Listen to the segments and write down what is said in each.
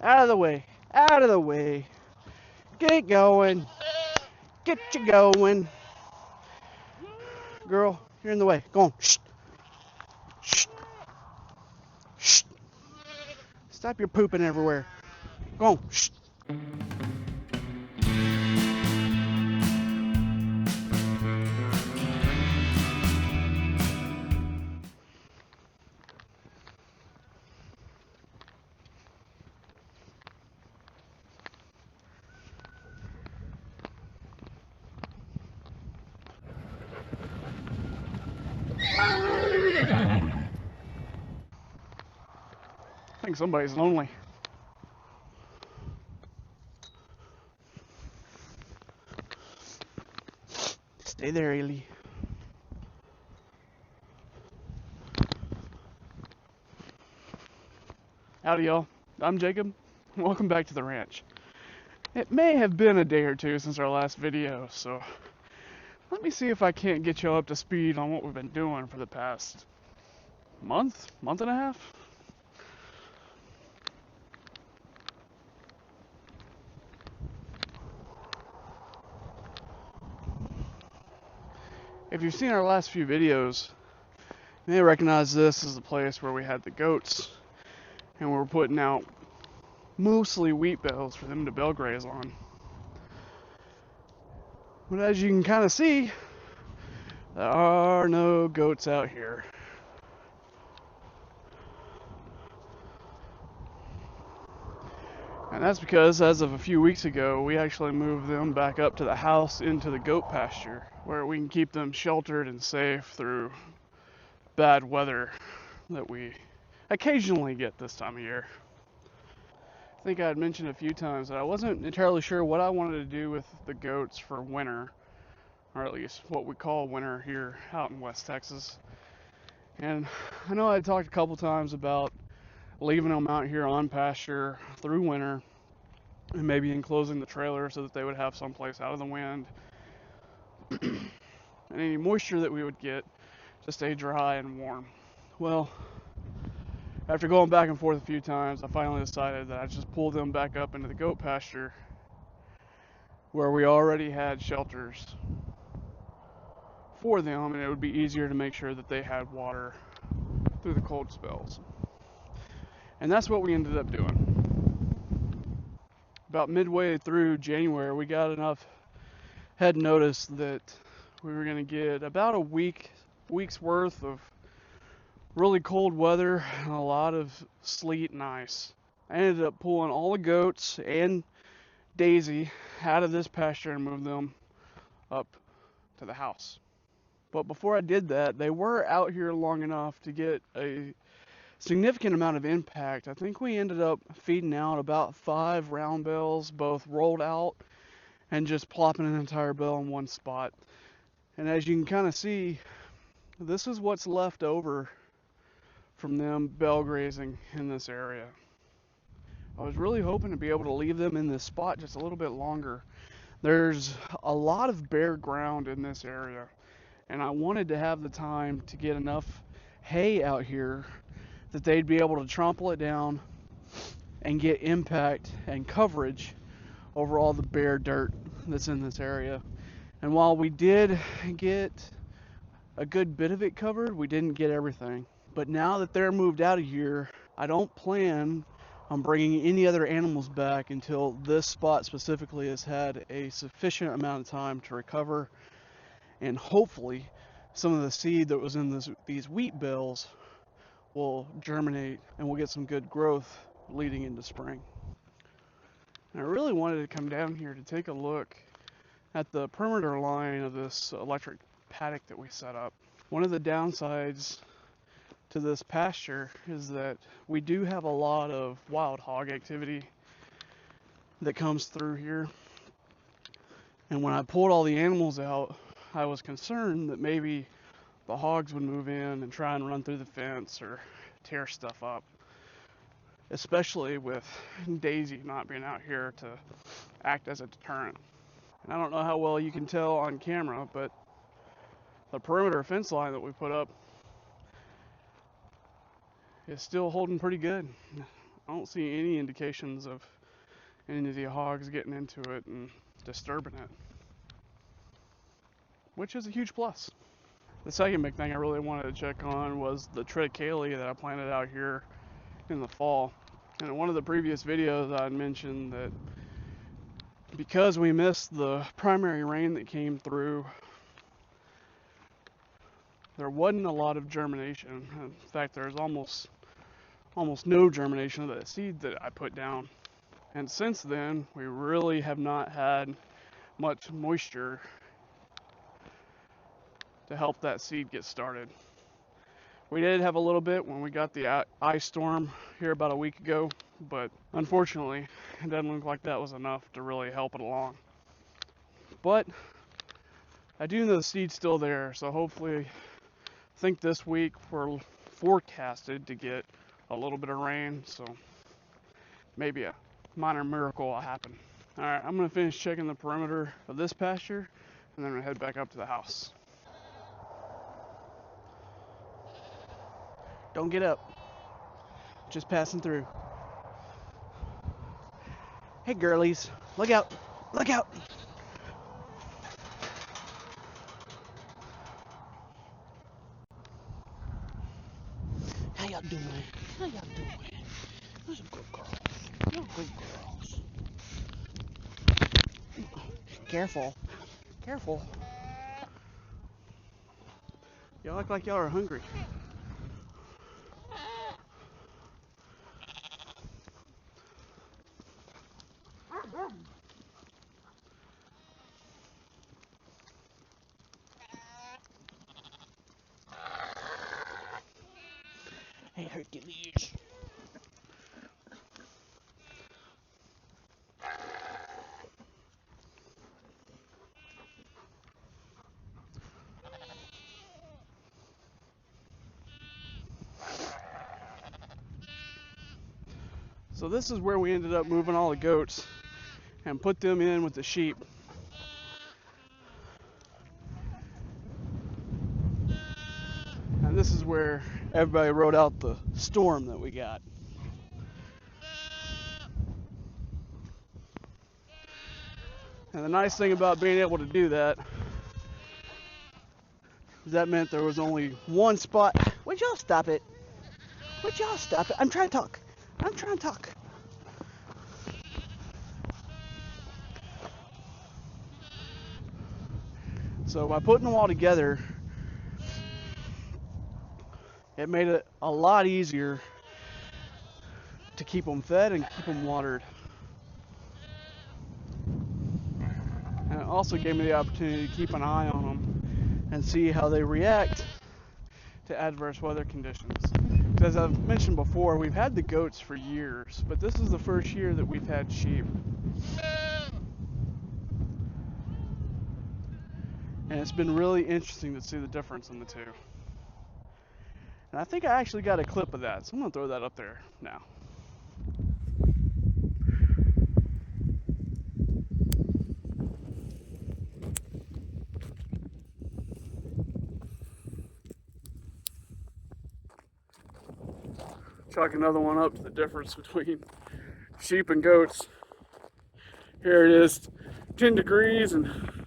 Out of the way. Out of the way. Get going. Get you going. Girl, you're in the way. Go on. Shh. Shh. Shh. Stop your pooping everywhere. Go on. Shh. I think somebody's lonely. Stay there, Ailey. Howdy, y'all. I'm Jacob. Welcome back to the ranch. It may have been a day or two since our last video, so let me see if I can't get y'all up to speed on what we've been doing for the past month and a half. If you've seen our last few videos, you may recognize this as the place where we had the goats and we were putting out mostly wheat bales for them to bale graze on. But as you can kind of see, there are no goats out here. And that's because as of a few weeks ago, we actually moved them back up to the house into the goat pasture where we can keep them sheltered and safe through bad weather that we occasionally get this time of year. I think I had mentioned a few times that I wasn't entirely sure what I wanted to do with the goats for winter, or at least what we call winter here out in West Texas. And I know I talked a couple times about leaving them out here on pasture through winter and maybe enclosing the trailer so that they would have someplace out of the wind and any moisture that we would get to stay dry and warm. Well, after going back and forth a few times, I finally decided that I'd just pull them back up into the goat pasture where we already had shelters for them, and it would be easier to make sure that they had water through the cold spells. And that's what we ended up doing. About midway through January, we got enough head notice that we were going to get about a week's worth of really cold weather and a lot of sleet and ice. I ended up pulling all the goats and Daisy out of this pasture and moved them up to the house. But before I did that, they were out here long enough to get a significant amount of impact. I think we ended up feeding out about 5 round bales, both rolled out and just plopping an entire bale in one spot. And as you can kind of see, this is what's left over from them bale grazing in this area. I was really hoping to be able to leave them in this spot just a little bit longer. There's a lot of bare ground in this area, and I wanted to have the time to get enough hay out here that they'd be able to trample it down and get impact and coverage over all the bare dirt that's in this area. And while we did get a good bit of it covered, we didn't get everything. But now that they're moved out of here, I don't plan on bringing any other animals back until this spot specifically has had a sufficient amount of time to recover, and hopefully some of the seed that was in these wheat bales will germinate and we'll get some good growth leading into spring. And I really wanted to come down here to take a look at the perimeter line of this electric paddock that we set up. One of the downsides to this pasture is that we do have a lot of wild hog activity that comes through here. And when I pulled all the animals out, I was concerned that maybe the hogs would move in and try and run through the fence or tear stuff up, especially with Daisy not being out here to act as a deterrent. And I don't know how well you can tell on camera, but the perimeter fence line that we put up is still holding pretty good. I don't see any indications of any of the hogs getting into it and disturbing it, which is a huge plus. The second big thing I really wanted to check on was the triticale that I planted out here in the fall. And in one of the previous videos I had mentioned that because we missed the primary rain that came through, there wasn't a lot of germination. In fact, there's almost no germination of that seed that I put down. And since then, we really have not had much moisture to help that seed get started. We did have a little bit when we got the ice storm here about a week ago, but unfortunately, it doesn't look like that was enough to really help it along. But I do know the seed's still there, so hopefully, I think this week we're forecasted to get a little bit of rain, so maybe a minor miracle will happen. Alright, I'm going to finish checking the perimeter of this pasture, and then I'm going to head back up to the house. Don't get up. Just passing through. Hey girlies, look out, look out. How y'all doing? How y'all doing? Those are good girls. You're good girls. Careful, careful. Y'all look like y'all are hungry. Hey Hercules. So this is where we ended up moving all the goats and put them in with the sheep. And this is where everybody rode out the storm that we got. And the nice thing about being able to do that is that meant there was only one spot. Would y'all stop it? Would y'all stop it? I'm trying to talk. I'm trying to talk. So by putting them all together, it made it a lot easier to keep them fed and keep them watered. And it also gave me the opportunity to keep an eye on them and see how they react to adverse weather conditions. As I've mentioned before, we've had the goats for years, but this is the first year that we've had sheep. And it's been really interesting to see the difference in the two. And I think I actually got a clip of that, so I'm going to throw that up there now. Chalk another one up to the difference between sheep and goats. Here it is, 10 degrees and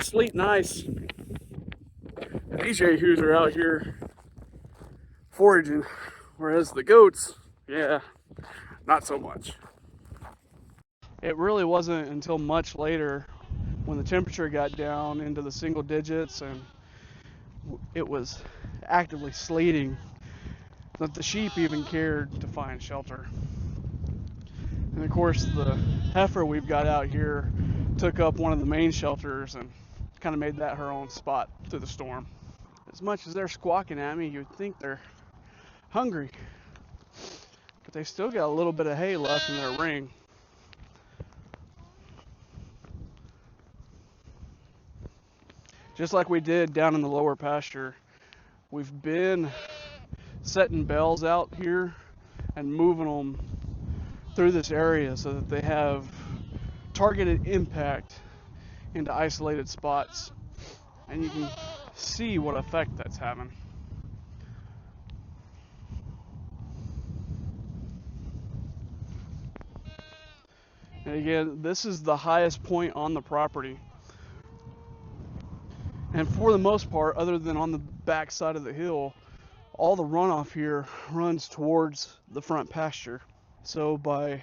sleet and ice. And these yahoos are out here foraging, whereas the goats, yeah, not so much. It really wasn't until much later when the temperature got down into the single digits and it was actively sleeting that the sheep even cared to find shelter. And of course the heifer we've got out here took up one of the main shelters and kind of made that her own spot through the storm. As much as they're squawking at me, you'd think they're hungry, but they still got a little bit of hay left in their ring. Just like we did down in the lower pasture, we've been setting bells out here and moving them through this area so that they have targeted impact into isolated spots, and you can see what effect that's having. And again, this is the highest point on the property. And for the most part, other than on the back side of the hill, all the runoff here runs towards the front pasture. So by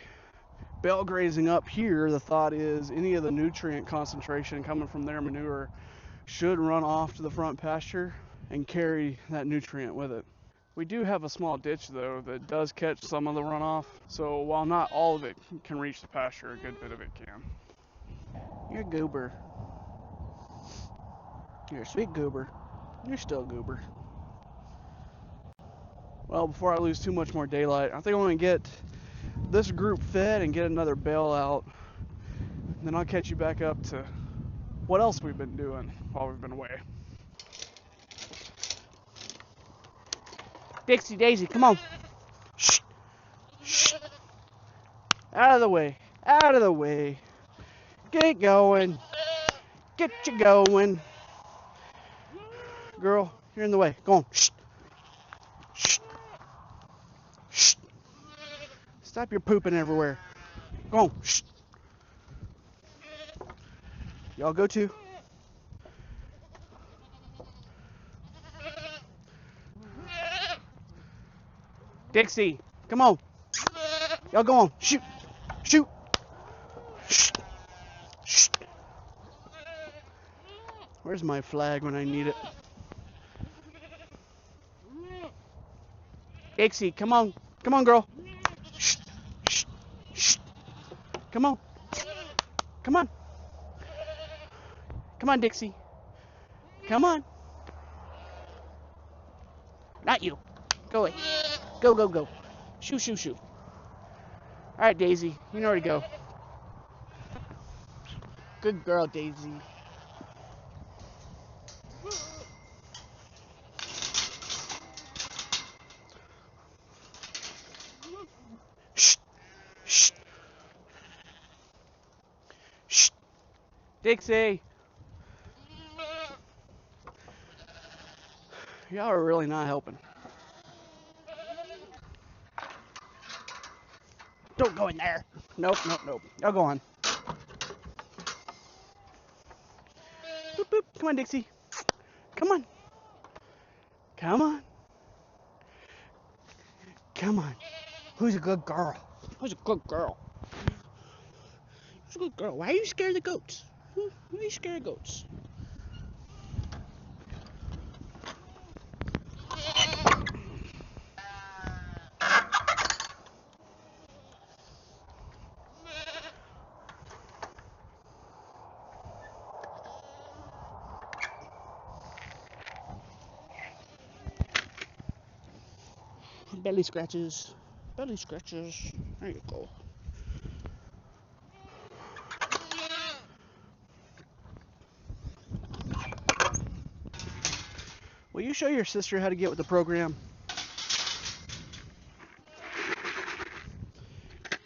bale grazing up here, the thought is any of the nutrient concentration coming from their manure should run off to the front pasture and carry that nutrient with it. We do have a small ditch though that does catch some of the runoff, so while not all of it can reach the pasture, a good bit of it can. You're a goober. You're a sweet goober. You're still a goober. Well, before I lose too much more daylight, I think I'm going to get this group fed and get another bale out. And then I'll catch you back up to what else we've been doing while we've been away. Dixie Daisy, come on. Shh. Shh. Out of the way. Out of the way. Get it going. Get you going. Girl, you're in the way. Go on. Shh. Shh. Shh. Stop your pooping everywhere. Go on. Shh. Y'all go too. Dixie, come on. Y'all go on. Shoot. Shoot. Shh. Shh. Where's my flag when I need it? Dixie, come on. Come on, girl. Shh. Shh. Shh. Come on. Come on. Come on, Dixie. Come on. Not you. Go away. Go, go, go. Shoo, shoo, shoo. All right, Daisy. You know where to go. Good girl, Daisy. Shh. Shh. Shh. Dixie. Y'all are really not helping. Don't go in there. Nope, nope, nope. Y'all go on. Boop, boop. Come on, Dixie. Come on. Come on. Come on. Who's a good girl? Who's a good girl? Who's a good girl? Why are you scared of the goats? Why are you scared of goats? Belly scratches. Belly scratches. There you go. Will you show your sister how to get with the program?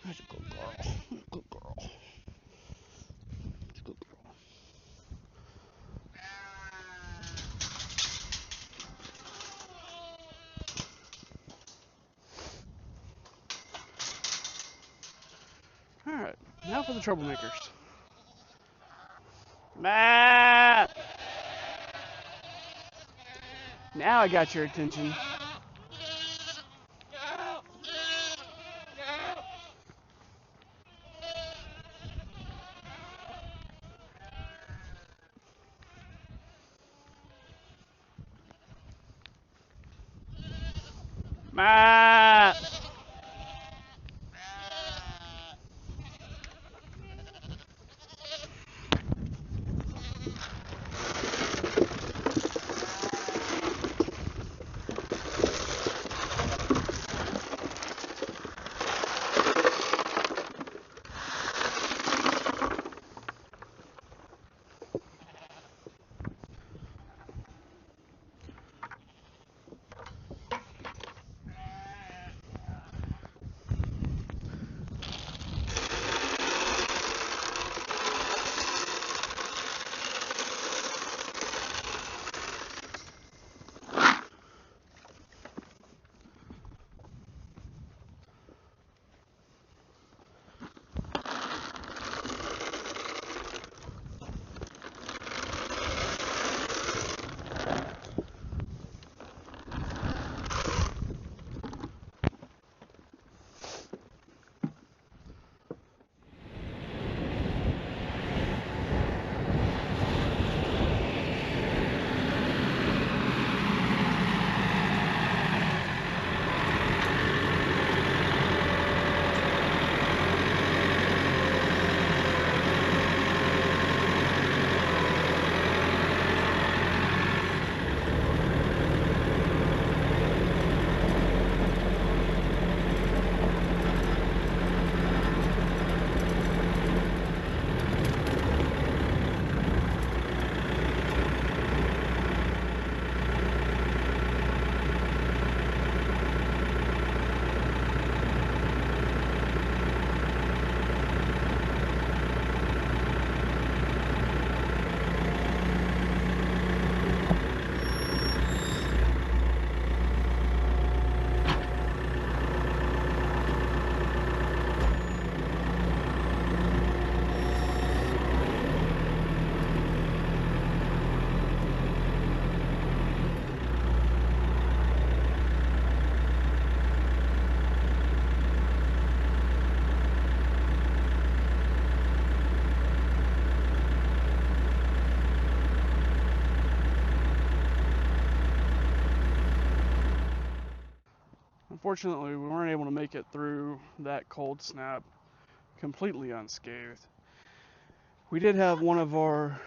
That's a good girl. Good girl. That's a good girl. Alright, now for the troublemakers. Matt! Now I got your attention. Matt! Unfortunately, we weren't able to make it through that cold snap completely unscathed. We did have one of our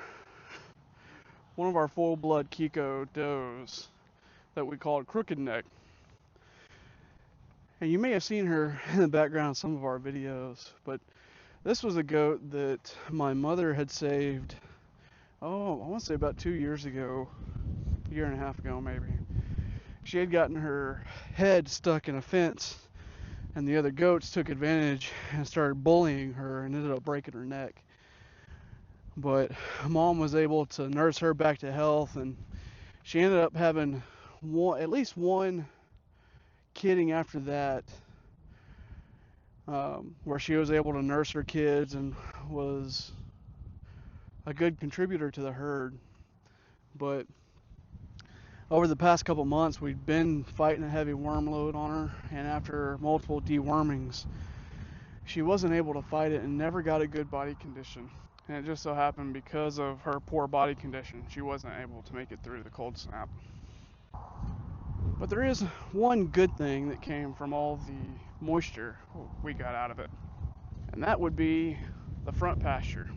full-blood Kiko does that we called Crooked Neck. And you may have seen her in the background of some of our videos, but this was a goat that my mother had saved, I want to say about 2 years ago, a year and a half ago maybe. She had gotten her head stuck in a fence, and the other goats took advantage and started bullying her and ended up breaking her neck. But Mom was able to nurse her back to health, and she ended up having at least one kidding after that, where she was able to nurse her kids and was a good contributor to the herd. But over the past couple months, we'd been fighting a heavy worm load on her, and after multiple dewormings, she wasn't able to fight it and never got a good body condition. And it just so happened, because of her poor body condition, she wasn't able to make it through the cold snap. But there is one good thing that came from all the moisture we got out of it, and that would be the front pasture.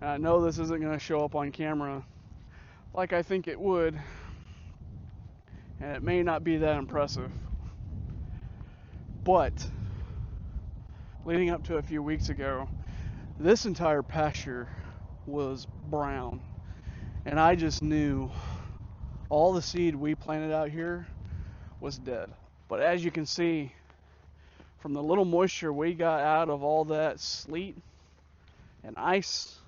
And I know this isn't going to show up on camera like I think it would, and it may not be that impressive, but leading up to a few weeks ago, this entire pasture was brown, and I just knew all the seed we planted out here was dead. But as you can see, from the little moisture we got out of all that sleet and ice,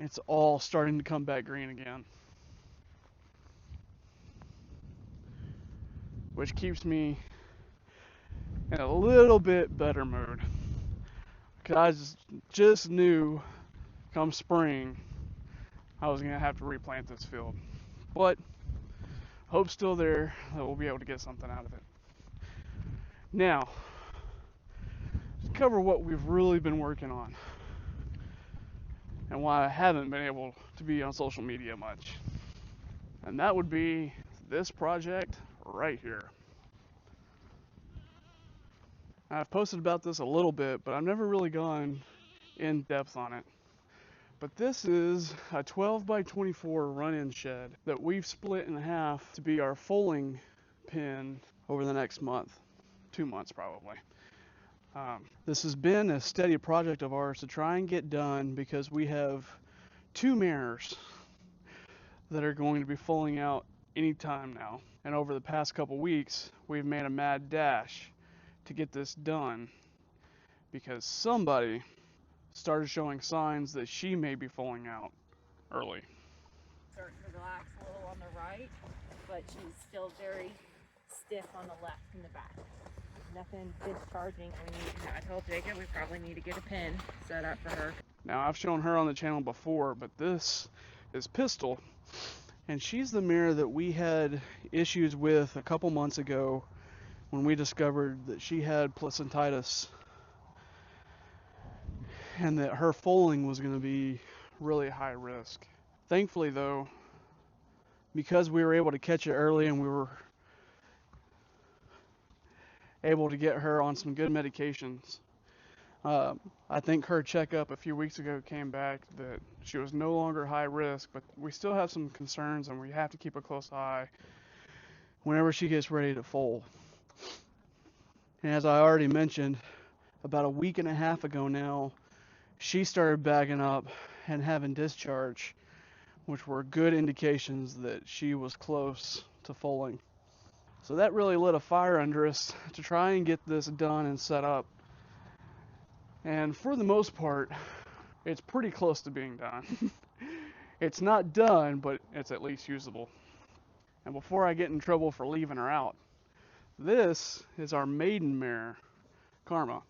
it's all starting to come back green again, which keeps me in a little bit better mood, because I just knew come spring I was going to have to replant this field. But hope's still there that we'll be able to get something out of it. Now, to cover what we've really been working on and why I haven't been able to be on social media much. And that would be this project right here. I've posted about this a little bit, but I've never really gone in depth on it. But this is a 12 by 24 run-in shed that we've split in half to be our foaling pen over the next month, 2 months probably. This has been a steady project of ours to try and get done, because we have 2 mares that are going to be foaling out anytime now. And over the past couple weeks, we've made a mad dash to get this done, because somebody started showing signs that she may be foaling out early. Starting to relax a little on the right, but she's still very stiff on the left and the back. Nothing discharging. I told Jacob we probably need to get a pen set up for her. Now, I've shown her on the channel before, but this is Pistol, and she's the mare that we had issues with a couple months ago when we discovered that she had placentitis and that her foaling was going to be really high risk. Thankfully, though, because we were able to catch it early and we were able to get her on some good medications, I think her checkup a few weeks ago came back that she was no longer high risk, but we still have some concerns and we have to keep a close eye whenever she gets ready to foal. And as I already mentioned, about a week and a half ago now, she started bagging up and having discharge, which were good indications that she was close to foaling. So that really lit a fire under us to try and get this done and set up. And for the most part, it's pretty close to being done. It's not done, but it's at least usable. And before I get in trouble for leaving her out, this is our maiden mare, Karma.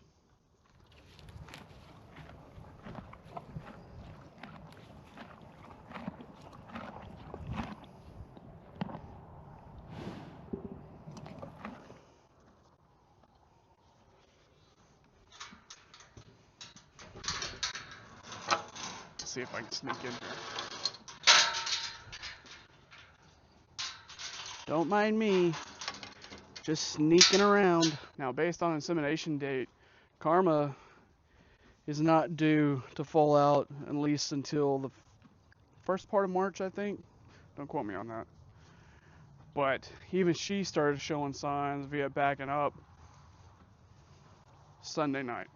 Let's see if I can sneak in here. Don't mind me, just sneaking around. Now, based on insemination date, Karma is not due to fall out at least until the first part of March, I think. Don't quote me on that. But even she started showing signs via backing up Sunday night.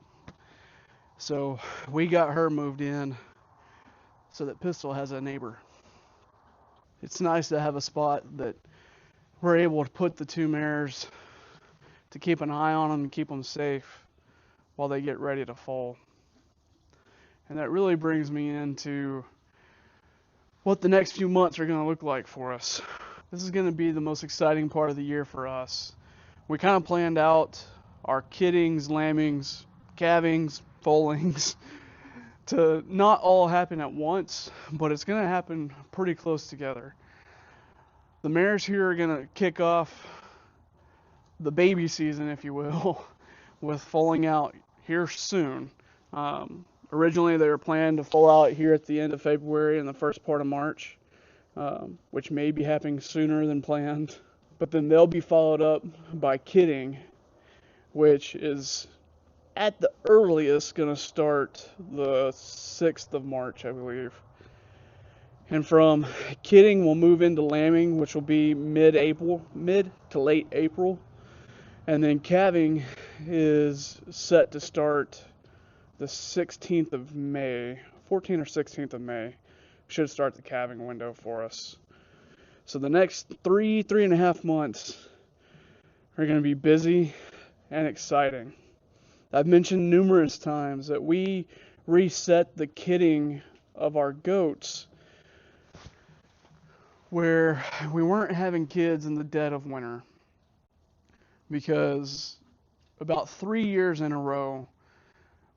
So we got her moved in so that Pistol has a neighbor. It's nice to have a spot that we're able to put the two mares to keep an eye on them and keep them safe while they get ready to foal. And that really brings me into what the next few months are going to look like for us. This is going to be the most exciting part of the year for us. We kind of planned out our kiddings, lambings, calvings, foalings to not all happen at once, but it's going to happen pretty close together. The mares here are going to kick off the baby season, if you will, with foaling out here soon. Originally, they were planned to foal out here at the end of February and the first part of March, which may be happening sooner than planned. But then they'll be followed up by kidding, which is at the earliest going to start the 6th of March, I believe. And from kidding, we'll move into lambing, which will be mid to late April. And then calving is set to start the 16th of May, 14th or 16th of May, should start the calving window for us. So the next three and a half months are going to be busy and exciting. I've mentioned numerous times that we reset the kidding of our goats where we weren't having kids in the dead of winter, because about 3 years in a row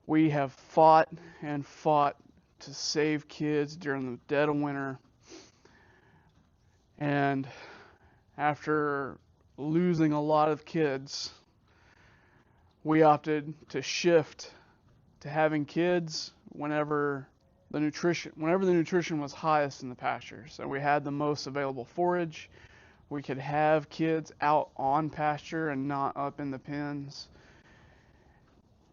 we have fought and fought to save kids during the dead of winter, and after losing a lot of kids, we opted to shift to having kids whenever the nutrition was highest in the pasture. So we had the most available forage. We could have kids out on pasture and not up in the pens.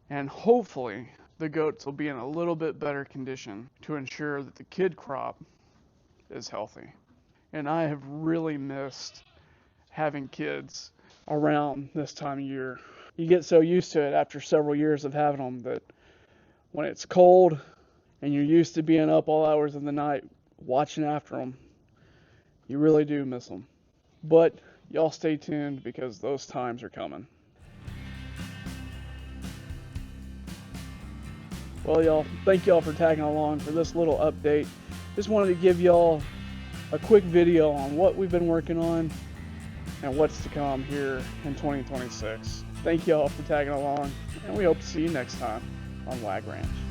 And hopefully the goats will be in a little bit better condition to ensure that the kid crop is healthy. And I have really missed having kids around this time of year. You get so used to it after several years of having them that when it's cold and you're used to being up all hours of the night watching after them, you really do miss them. But y'all stay tuned because those times are coming. Well, y'all, thank y'all for tagging along for this little update. Just wanted to give y'all a quick video on what we've been working on and what's to come here in 2026. Thank y'all for tagging along, and we hope to see you next time on Wag Ranch.